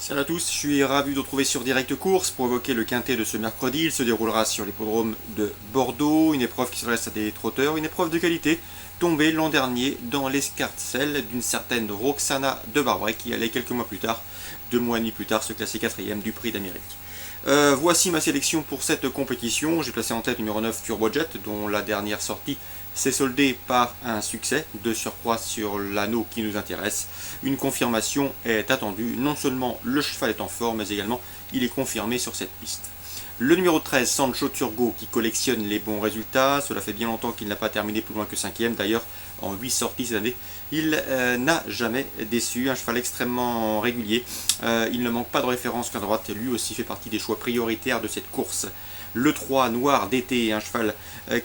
Salut à tous, je suis ravi de vous retrouver sur Direct Course pour évoquer le quintet de ce mercredi. Il se déroulera sur l'hippodrome de Bordeaux, une épreuve qui s'adresse à des trotteurs, une épreuve de qualité tombée l'an dernier dans l'escarcelle d'une certaine Roxana de Barbret qui allait quelques mois plus tard, 2 mois et demi plus tard, se classer 4e du Prix d'Amérique. Voici ma sélection pour cette compétition. J'ai placé en tête numéro 9 Turbojet, dont la dernière sortie s'est soldée par un succès de surcroît sur l'anneau qui nous intéresse. Une confirmation est attendue. Non seulement le cheval est en forme, mais également il est confirmé sur cette piste. Le numéro 13, Sancho Turgo, qui collectionne les bons résultats. Cela fait bien longtemps qu'il n'a pas terminé plus loin que 5e. D'ailleurs, en 8 sorties cette année, il n'a jamais déçu. Un cheval extrêmement régulier. Il ne manque pas de référence qu'à droite. Lui aussi fait partie des choix prioritaires de cette course. Le 3, Noir d'été, un cheval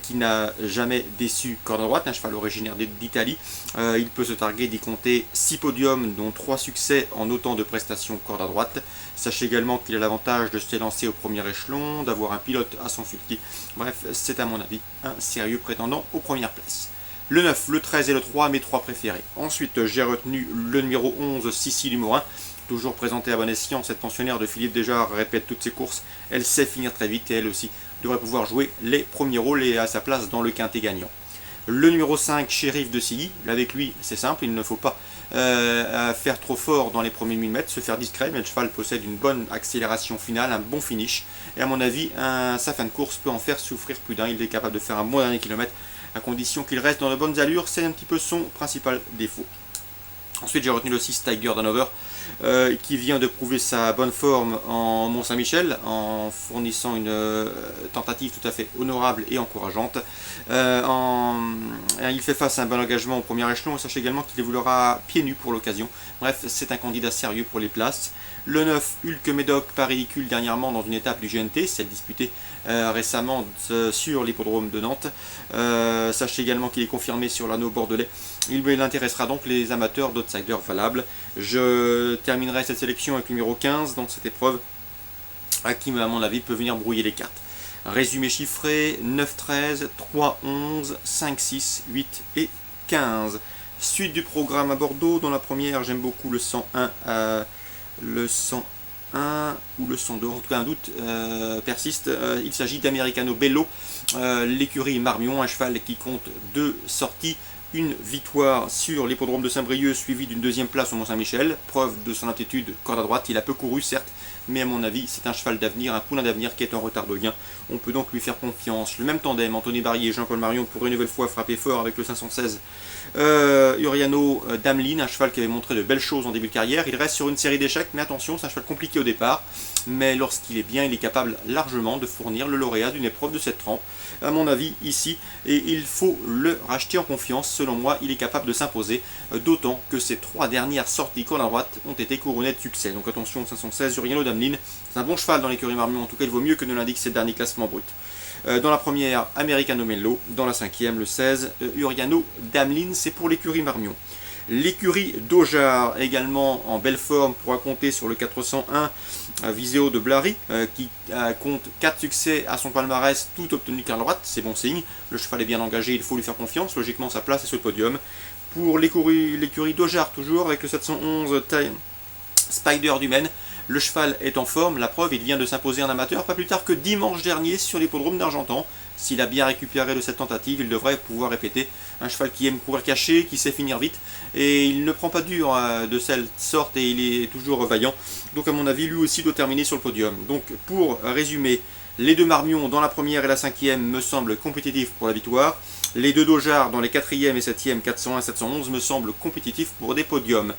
qui n'a jamais déçu corde à droite, un cheval originaire d'Italie. Il peut se targuer d'y compter 6 podiums, dont 3 succès en autant de prestations corde à droite. Sachez également qu'il a l'avantage de se lancer au premier échelon, d'avoir un pilote à son sulky. Bref, c'est à mon avis un sérieux prétendant aux premières places. Le 9, le 13 et le 3, mes 3 préférés. Ensuite, j'ai retenu le numéro 11, Sissi Dumorin. Toujours présentée à bon escient, cette pensionnaire de Philippe Desjars répète toutes ses courses. Elle sait finir très vite et elle aussi devrait pouvoir jouer les premiers rôles et à sa place dans le quintet gagnant. Le numéro 5, Shérif de Silly. Avec lui, c'est simple, il ne faut pas faire trop fort dans les premiers 1000 mètres, se faire discret, mais le cheval possède une bonne accélération finale, un bon finish. Et à mon avis, sa fin de course peut en faire souffrir plus d'un. Il est capable de faire un bon dernier kilomètre à condition qu'il reste dans de bonnes allures. C'est un petit peu son principal défaut. Ensuite, j'ai retenu le 6 Tiger Danover qui vient de prouver sa bonne forme en Mont-Saint-Michel en fournissant une tentative tout à fait honorable et encourageante. Il fait face à un bon engagement au premier échelon. Sachez également qu'il évoluera pieds nus pour l'occasion. Bref, c'est un candidat sérieux pour les places. Le 9, Hulk Médoc, pas ridicule dernièrement dans une étape du GNT, celle disputée récemment sur l'hippodrome de Nantes. Sachez également qu'il est confirmé sur l'anneau bordelais. Il intéressera donc les amateurs d'outsiders valables. Je terminerai cette sélection avec le numéro 15 dans cette épreuve, à qui, à mon avis, peut venir brouiller les cartes. Résumé chiffré, 9-13, 3-11, 5-6, 8 et 15. Suite du programme à Bordeaux. Dans la première, j'aime beaucoup le 101, le 101 ou le 102, en tout cas un doute persiste. Il s'agit d'Americano Bello, l'écurie Marmion, un cheval qui compte 2 sorties. Une victoire sur l'hippodrome de Saint-Brieuc suivie d'une deuxième place au Mont-Saint-Michel. Preuve de son aptitude corde à droite. Il a peu couru certes, mais à mon avis c'est un cheval d'avenir, un poulain d'avenir qui est en retard de gain. On peut donc lui faire confiance. Le même tandem, Anthony Barrier et Jean-Paul Marion pourraient une nouvelle fois frapper fort avec le 516 Uriano Damelin, un cheval qui avait montré de belles choses en début de carrière. Il reste sur une série d'échecs, mais attention, c'est un cheval compliqué au départ. Mais lorsqu'il est bien, il est capable largement de fournir le lauréat d'une épreuve de cette trempe, à mon avis, ici. Et il faut le racheter en confiance. Selon moi, il est capable de s'imposer, d'autant que ses 3 dernières sorties corde à droite ont été couronnées de succès. Donc attention, 516 Uriano Damelin, c'est un bon cheval dans l'écurie Marmion. En tout cas, il vaut mieux que ne l'indique ses derniers classements bruts. Dans la première, Americano Mello. Dans la 5e, le 16, Uriano Damelin, c'est pour l'écurie Marmion. L'écurie d'Aujar, également en belle forme, pourra compter sur le 401 Viseo de Blary, qui compte 4 succès à son palmarès, tout obtenu qu'à droite, c'est bon signe. Le cheval est bien engagé, il faut lui faire confiance, logiquement sa place est sur le podium. Pour l'écurie d'Aujar, toujours avec le 711 Spider du Maine, le cheval est en forme, la preuve, il vient de s'imposer en amateur, pas plus tard que dimanche dernier sur l'hippodrome d'Argentan. S'il a bien récupéré de cette tentative, il devrait pouvoir répéter. Un cheval qui aime courir caché, qui sait finir vite, et il ne prend pas dur de cette sorte, et il est toujours vaillant. Donc à mon avis, lui aussi doit terminer sur le podium. Donc pour résumer, les 2 Marmion dans la première et la 5e me semblent compétitifs pour la victoire. Les 2 Daujar dans les 4e et 7e, 401 et 711, me semblent compétitifs pour des podiums.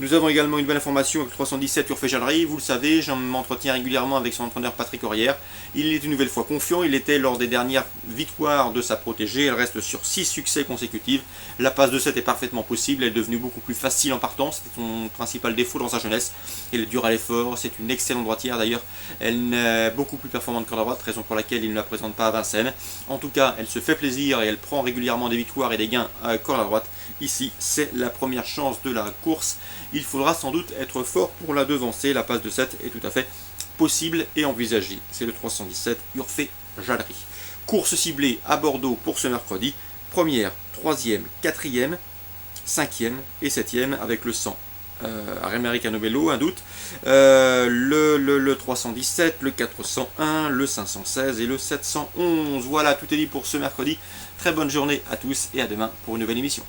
Nous avons également une belle information avec 317 Urfé Jallery. Vous le savez, j'en m'entretiens régulièrement avec son entraîneur Patrick Aurière. Il est une nouvelle fois confiant. Il était lors des dernières victoires de sa protégée. Elle reste sur 6 succès consécutifs. La passe de 7 est parfaitement possible. Elle est devenue beaucoup plus facile en partant. C'était son principal défaut dans sa jeunesse. Elle est dure à l'effort. C'est une excellente droitière d'ailleurs. Elle est beaucoup plus performante que la droite, raison pour laquelle il ne la présente pas à Vincennes. En tout cas, elle se fait plaisir et elle prend régulièrement des victoires et des gains à corde à droite. Ici, c'est la première chance de la course. Il faudra sans doute être fort pour la devancer. La passe de 7 est tout à fait possible et envisagée. C'est le 317 Urfé Jallery. Course ciblée à Bordeaux pour ce mercredi. Première, 3e, 4e, 5e et 7e avec le 100 Americano Bello, un doute. Le 317, le 401, le 516 et le 711. Voilà, tout est dit pour ce mercredi. Très bonne journée à tous et à demain pour une nouvelle émission.